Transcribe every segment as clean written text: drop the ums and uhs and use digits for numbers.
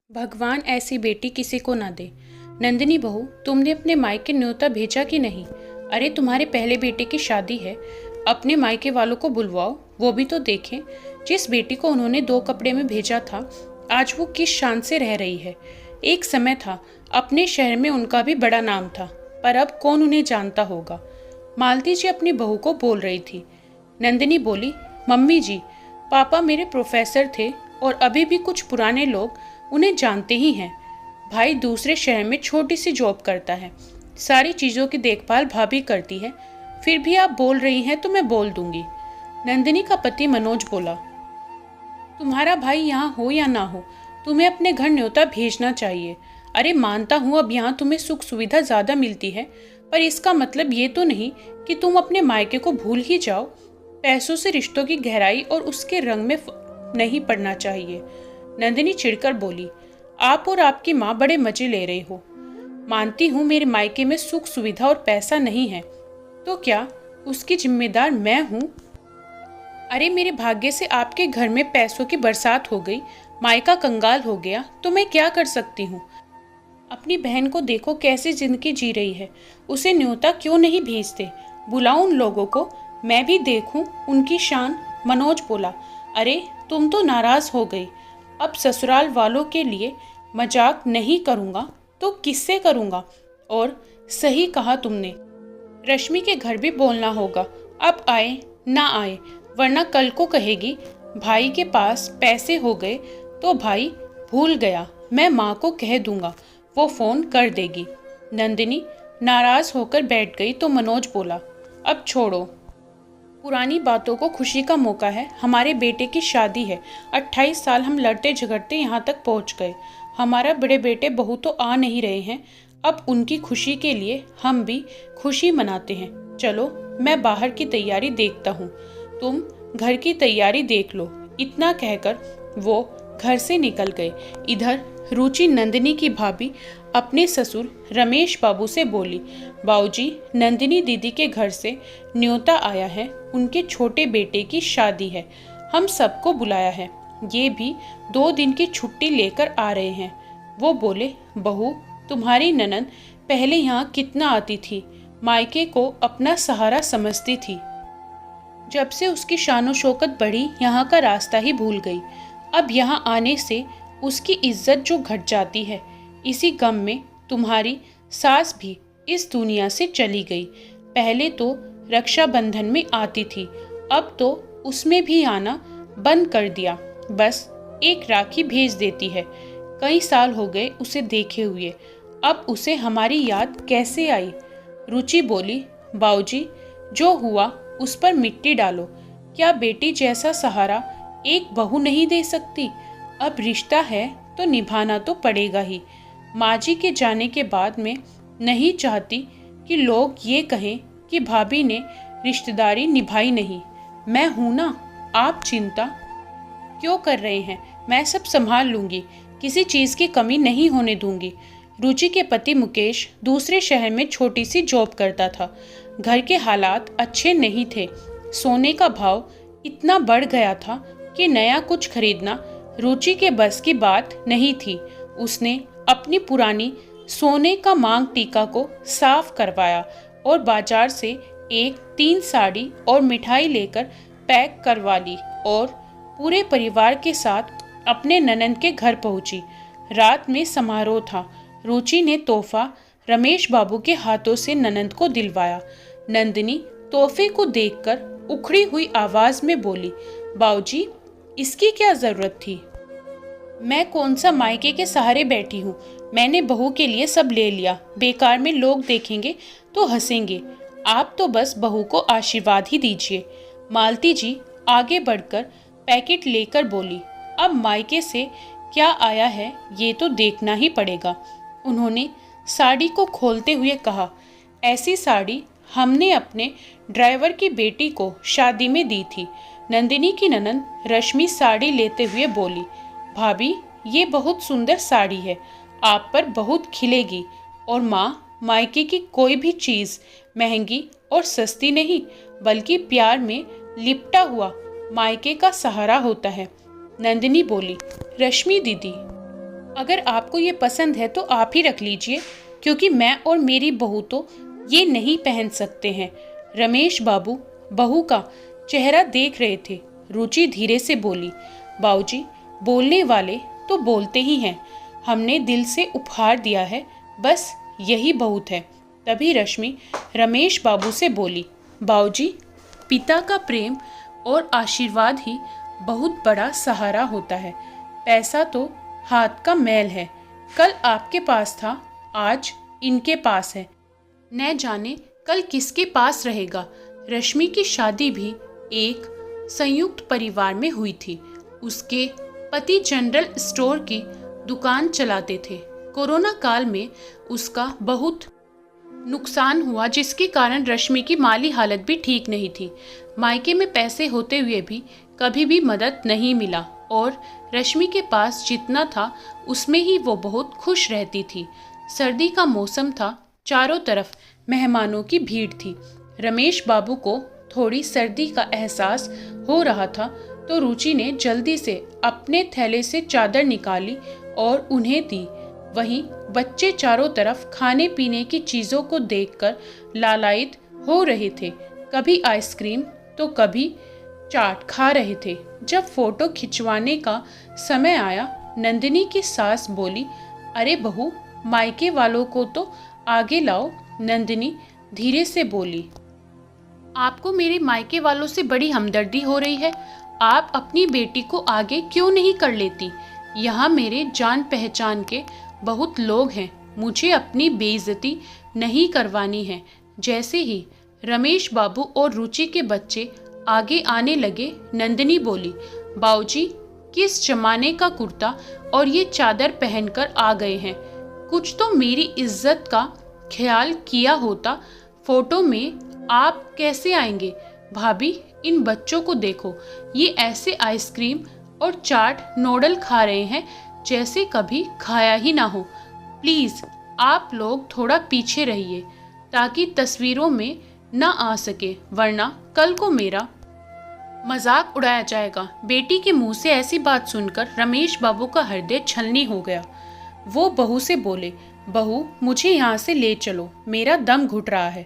भगवान ऐसी बेटी किसी को ना दे। नंदिनी बहू, तुमने अपने मायके न्योता भेजा कि नहीं? अरे तुम्हारे पहले बेटे की शादी है, अपने मायके वालों को बुलवाओ, वो भी तो देखें। जिस बेटी को उन्होंने 2 कपड़े में भेजा था, आज वो किस शान से रह रही है। एक समय था, अपने शहर में उनका भी बड़ा नाम था, पर अब कौन उन्हें जानता होगा। मालती जी अपनी बहू को बोल रही थी। नंदिनी बोली, मम्मी जी, पापा मेरे प्रोफेसर थे और अभी भी कुछ पुराने लोग उन्हें जानते ही हैं। भाई दूसरे शहर में छोटी सी जॉब करता है, सारी चीज़ों की देखभाल भाभी करती है। फिर भी आप बोल रही हैं तो मैं बोल दूंगी। नंदिनी का पति मनोज बोला, तुम्हारा भाई यहाँ हो या ना हो, तुम्हें अपने घर न्योता भेजना चाहिए। अरे मानता हूँ अब यहाँ तुम्हें सुख सुविधा ज़्यादा मिलती है, पर इसका मतलब ये तो नहीं कि तुम अपने मायके को भूल ही जाओ। पैसों से रिश्तों की गहराई और उसके रंग में नहीं पड़ना चाहिए। नंदिनी चिढ़कर बोली, आप और आपकी माँ बड़े मजे ले रहे हो। मानती हूँ मेरे मायके में सुख सुविधा और पैसा नहीं है, तो क्या उसकी जिम्मेदार मैं हूँ? अरे मेरे भाग्य से आपके घर में पैसों की बरसात हो गई, मायका कंगाल हो गया, तो मैं क्या कर सकती हूँ? अपनी बहन को देखो कैसी जिंदगी जी रही है, उसे न्योता क्यों नहीं भेजते? बुलाओ उन लोगों को, मैं भी देखूं उनकी शान। मनोज बोला, अरे तुम तो नाराज हो गई। अब ससुराल वालों के लिए मजाक नहीं करूँगा तो किससे करूँगा? और सही कहा तुमने, रश्मि के घर भी बोलना होगा, अब आए ना आए, वरना कल को कहेगी भाई के पास पैसे हो गए तो भाई भूल गया। मैं माँ को कह दूंगा, वो फ़ोन कर देगी। नंदिनी नाराज होकर बैठ गई तो मनोज बोला, अब छोड़ो, पुरानी बातों को, खुशी का मौका है। हमारे बेटे की शादी है, 28 साल हम लड़ते झगड़ते यहाँ तक पहुँच गए। हमारा बड़े बेटे बहू तो आ नहीं रहे हैं, अब उनकी खुशी के लिए हम भी खुशी मनाते हैं। चलो मैं बाहर की तैयारी देखता हूँ, तुम घर की तैयारी देख लो। इतना कहकर वो घर से निकल गए। इधर रुचि नंदिनी की भाभी अपने ससुर रमेश बाबू से बोली, बाबूजी, नंदिनी दीदी के घर से न्योता आया है, उनके छोटे बेटे की शादी है, हम सबको बुलाया है, ये भी 2 दिन की छुट्टी लेकर आ रहे हैं। वो बोले, बहू, तुम्हारी ननद पहले यहाँ कितना आती थी, मायके को अपना सहारा समझती थी। जब से उसकी शानो शौकत बढ़ी, यहाँ का रास्ता ही भूल गई। अब यहाँ आने से उसकी इज्जत जो घट जाती है, इसी गम में तुम्हारी सास भी इस दुनिया से चली गई। पहले तो रक्षाबंधन में आती थी, अब तो उसमें भी आना बंद कर दिया, बस एक राखी भेज देती है। कई साल हो गए उसे देखे हुए, अब उसे हमारी याद कैसे आई? रुचि बोली, बाऊजी, जो हुआ उस पर मिट्टी डालो। क्या बेटी जैसा सहारा एक बहू नहीं दे सकती? अब रिश्ता है तो निभाना तो पड़ेगा ही। माँ जी के जाने के बाद मैं नहीं चाहती कि लोग ये कहें कि भाभी ने रिश्तेदारी निभाई नहीं। मैं हूं ना, आप चिंता क्यों कर रहे हैं? मैं सब संभाल लूंगी, किसी चीज़ की कमी नहीं होने दूंगी। रुचि के पति मुकेश दूसरे शहर में छोटी सी जॉब करता था। घर के हालात अच्छे नहीं थे, सोने का भाव इतना बढ़ गया था कि नया कुछ खरीदना रुचि के बस की बात नहीं थी। उसने अपनी पुरानी सोने का मांग टीका को साफ करवाया और बाजार से 3 साड़ी और मिठाई लेकर पैक करवा ली और पूरे परिवार के साथ अपने ननंद के घर पहुंची। रात में समारोह था। रुचि ने तोहफा रमेश बाबू के हाथों से ननंद को दिलवाया। नंदिनी तोहफे को देखकर उखड़ी हुई आवाज में बोली, बाऊजी, इसकी क्या जरूरत थी? मैं कौन सा मायके के सहारे बैठी हूँ? मैंने बहू के लिए सब ले लिया, बेकार में लोग देखेंगे तो हंसेंगे। आप तो बस बहू को आशीर्वाद ही दीजिए। मालती जी आगे बढ़कर पैकेट लेकर बोली, अब मायके से क्या आया है ये तो देखना ही पड़ेगा। उन्होंने साड़ी को खोलते हुए कहा, ऐसी साड़ी हमने अपने ड्राइवर की बेटी को शादी में दी थी। नंदिनी की ननंद रश्मि साड़ी लेते हुए बोली, भाभी, ये बहुत सुंदर साड़ी है, आप पर बहुत खिलेगी। और माँ, मायके की कोई भी चीज़ महंगी और सस्ती नहीं, बल्कि प्यार में लिपटा हुआ मायके का सहारा होता है। नंदिनी बोली, रश्मि दीदी, अगर आपको ये पसंद है तो आप ही रख लीजिए, क्योंकि मैं और मेरी बहू तो ये नहीं पहन सकते हैं। रमेश बाबू बहू का चेहरा देख रहे थे। रुचि धीरे से बोली, बाबूजी, बोलने वाले तो बोलते ही हैं, हमने दिल से उपहार दिया है, बस यही बहुत है। तभी रश्मि रमेश बाबू से बोली, बाबूजी, पिता का प्रेम और आशीर्वाद ही बहुत बड़ा सहारा होता है। पैसा तो हाथ का मैल है, कल आपके पास था, आज इनके पास है, न जाने कल किसके पास रहेगा। रश्मि की शादी भी एक संयुक्त परिवार में हुई थी। उसके पति जनरल स्टोर की दुकान चलाते थे। कोरोना काल में उसका बहुत नुकसान हुआ, जिसके कारण रश्मि की माली हालत भी ठीक नहीं थी। मायके में पैसे होते हुए भी कभी भी मदद नहीं मिला और रश्मि के पास जितना था उसमें ही वो बहुत खुश रहती थी। सर्दी का मौसम था, चारों तरफ मेहमानों की भीड़ थी। रमेश बाबू को थोड़ी सर्दी का एहसास हो रहा था तो रुचि ने जल्दी से अपने थैले से चादर निकाली और उन्हें दी। वहीं बच्चे चारों तरफ खाने पीने की चीज़ों को देखकर लालायित हो रहे थे। कभी आइसक्रीम तो कभी चाट खा रहे थे। जब फोटो खिंचवाने का समय आया, नंदिनी की सास बोली, अरे बहू, मायके वालों को तो आगे लाओ। नंदिनी धीरे से बोली, आपको मेरे मायके वालों से बड़ी हमदर्दी हो रही है, आप अपनी बेटी को आगे क्यों नहीं कर लेती? यहाँ मेरे जान पहचान के बहुत लोग हैं, मुझे अपनी बेइज्जती नहीं करवानी है। जैसे ही रमेश बाबू और रुचि के बच्चे आगे आने लगे, नंदिनी बोली, बाऊजी, किस जमाने का कुर्ता और ये चादर पहनकर आ गए हैं? कुछ तो मेरी इज्जत का ख्याल किया होता। फोटो में आप कैसे आएंगे? भाभी, इन बच्चों को देखो, ये ऐसे आइसक्रीम और चाट नूडल खा रहे हैं जैसे कभी खाया ही ना हो। प्लीज़ आप लोग थोड़ा पीछे रहिए ताकि तस्वीरों में ना आ सके, वरना कल को मेरा मजाक उड़ाया जाएगा। बेटी के मुंह से ऐसी बात सुनकर रमेश बाबू का हृदय छलनी हो गया। वो बहू से बोले, बहू, मुझे यहाँ से ले चलो, मेरा दम घुट रहा है।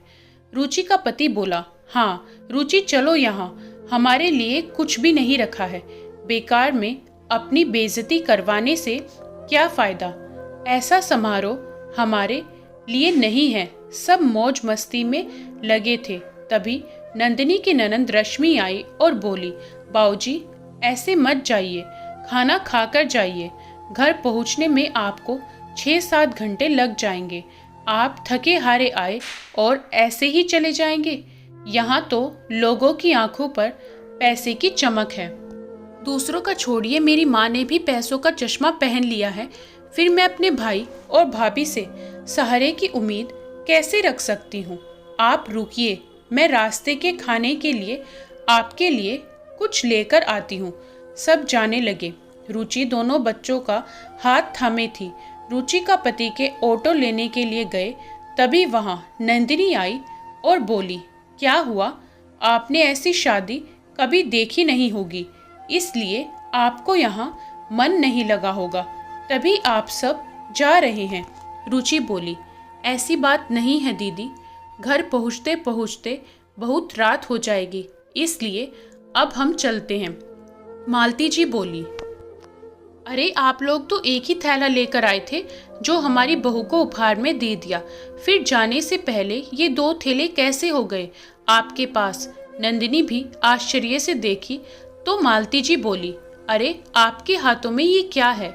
रुचि का पति बोला, हाँ रुचि, चलो, यहाँ हमारे लिए कुछ भी नहीं रखा है। बेकार में अपनी बेइज्जती करवाने से क्या फ़ायदा? ऐसा समारोह हमारे लिए नहीं है। सब मौज मस्ती में लगे थे। तभी नंदिनी की ननंद रश्मि आई और बोली, बाऊजी, ऐसे मत जाइए, खाना खाकर जाइए। घर पहुंचने में आपको 6-7 घंटे लग जाएंगे। आप थके हारे आए और ऐसे ही चले जाएंगे? यहाँ तो लोगों की आंखों पर पैसे की चमक है। दूसरों का छोड़िए, मेरी माँ ने भी पैसों का चश्मा पहन लिया है। फिर मैं अपने भाई और भाभी से सहारे की उम्मीद कैसे रख सकती हूँ? आप रुकिए, मैं रास्ते के खाने के लिए आपके लिए कुछ लेकर आती हूँ। सब जाने लगे। रुचि दोनों बच्चों का हाथ थामे थी। रुचि का पति के ऑटो लेने के लिए गए, तभी वहाँ नंदिनी आई और बोली, क्या हुआ? आपने ऐसी शादी कभी देखी नहीं होगी, इसलिए आपको यहाँ मन नहीं लगा होगा, तभी आप सब जा रहे हैं। रुचि बोली, ऐसी बात नहीं है दीदी, घर पहुँचते पहुँचते बहुत रात हो जाएगी, इसलिए अब हम चलते हैं। मालती जी बोली, अरे आप लोग तो एक ही थैला लेकर आए थे जो हमारी बहू को उपहार में दे दिया, फिर जाने से पहले ये 2 थैले कैसे हो गए आपके पास? नंदिनी भी आश्चर्य से देखी तो मालती जी बोली, अरे आपके हाथों में ये क्या है?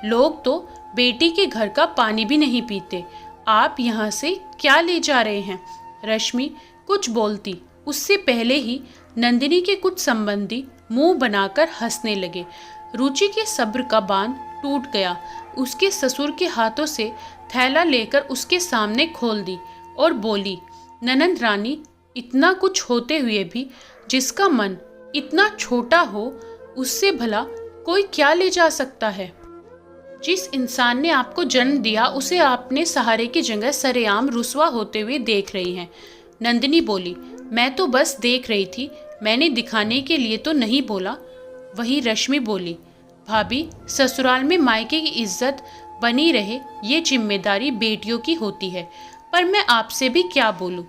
लोग तो बेटी के घर का पानी भी नहीं पीते, आप यहाँ से क्या ले जा रहे हैं? रश्मि कुछ बोलती उससे पहले ही नंदिनी के कुछ संबंधी मुंह बनाकर हंसने लगे। रुचि के सब्र का बांध टूट गया। उसके ससुर के हाथों से थैला लेकर उसके सामने खोल दी और बोली, ननंद रानी, इतना कुछ होते हुए भी जिसका मन इतना छोटा हो, उससे भला कोई क्या ले जा सकता है? जिस इंसान ने आपको जन्म दिया उसे आपने सहारे की जगह सरेआम रुसवा होते हुए देख रही हैं। नंदिनी बोली, मैं तो बस देख रही थी, मैंने दिखाने के लिए तो नहीं बोला। वहीं रश्मि बोली, भाभी, ससुराल में मायके की इज्जत बनी रहे ये जिम्मेदारी बेटियों की होती है। पर मैं आपसे भी क्या बोलूं,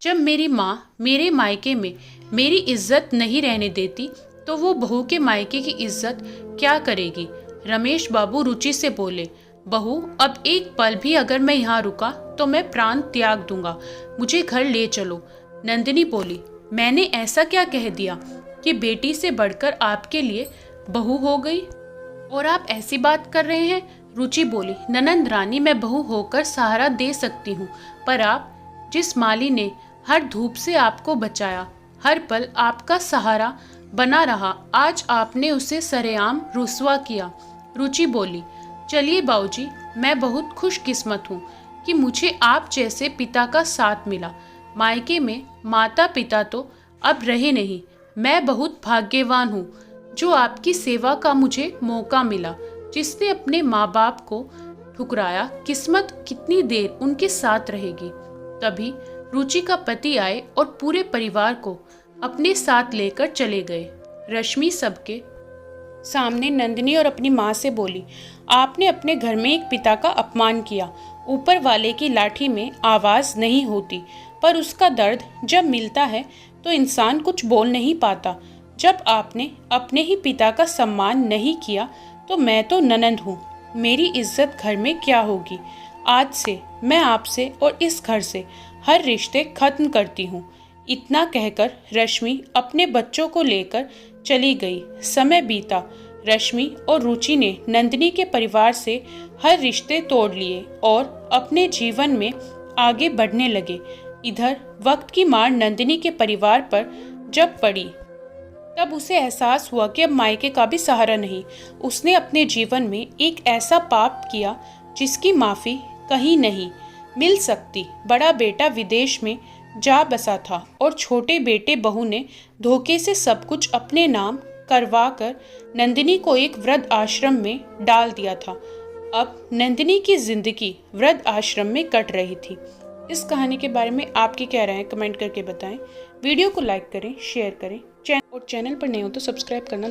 जब मेरी माँ मेरे मायके में मेरी इज्जत नहीं रहने देती तो वो बहू के मायके की इज्जत क्या करेगी। रमेश बाबू रुचि से बोले, बहू अब एक पल भी अगर मैं यहाँ रुका तो मैं प्राण त्याग दूंगा, मुझे घर ले चलो। नंदिनी बोली, मैंने ऐसा क्या कह दिया कि बेटी से बढ़कर आपके लिए बहू हो गई और आप ऐसी बात कर रहे हैं। रुचि बोली, ननंद रानी मैं बहू होकर सहारा दे सकती हूँ, पर आप जिस माली ने हर धूप से आपको बचाया, हर पल आपका सहारा बना रहा, आज आपने उसे सरेआम रुसवा किया। रुचि बोली, चलिए बाऊजी, मैं बहुत खुशकिस्मत हूँ कि मुझे आप जैसे पिता का साथ मिला। मायके में माता पिता तो अब रहे नहीं, मैं बहुत भाग्यवान हूँ जो आपकी सेवा का मुझे मौका मिला। जिसने अपने माँ बाप को ठुकराया, किस्मत कितनी देर उनके साथ रहेगी। तभी रुचि का पति आए और पूरे परिवार को अपने साथ लेकर चले गए। रश्मि सबके सामने नंदिनी और अपनी माँ से बोली, आपने अपने घर में एक पिता का अपमान किया। ऊपर वाले की लाठी में आवाज नहीं होती, पर उसका दर्द जब मिलता है तो इंसान कुछ बोल नहीं पाता। जब आपने अपने ही पिता का सम्मान नहीं किया तो मैं तो ननंद हूँ, मेरी इज्जत घर में क्या होगी। आज से मैं आपसे और इस घर से हर रिश्ते खत्म करती हूँ। इतना कहकर रश्मि अपने बच्चों को लेकर चली गई। समय बीता, रश्मि और रुचि ने नंदिनी के परिवार से हर रिश्ते तोड़ लिए और अपने जीवन में आगे बढ़ने लगे। इधर वक्त की मार नंदिनी के परिवार पर जब पड़ी तब उसे एहसास हुआ कि अब मायके का भी सहारा नहीं। उसने अपने जीवन में एक ऐसा पाप किया जिसकी माफी कहीं नहीं मिल सकती। बड़ा बेटा विदेश में जा बसा था और छोटे बेटे बहू ने धोखे से सब कुछ अपने नाम करवा कर नंदिनी को एक वृद्ध आश्रम में डाल दिया था। अब नंदिनी की जिंदगी वृद्ध आश्रम में कट रही थी। इस कहानी के बारे में आपकी क्या राय है, कमेंट करके बताएं। वीडियो को लाइक करें, शेयर करें और चैनल पर नए हो तो सब्सक्राइब करना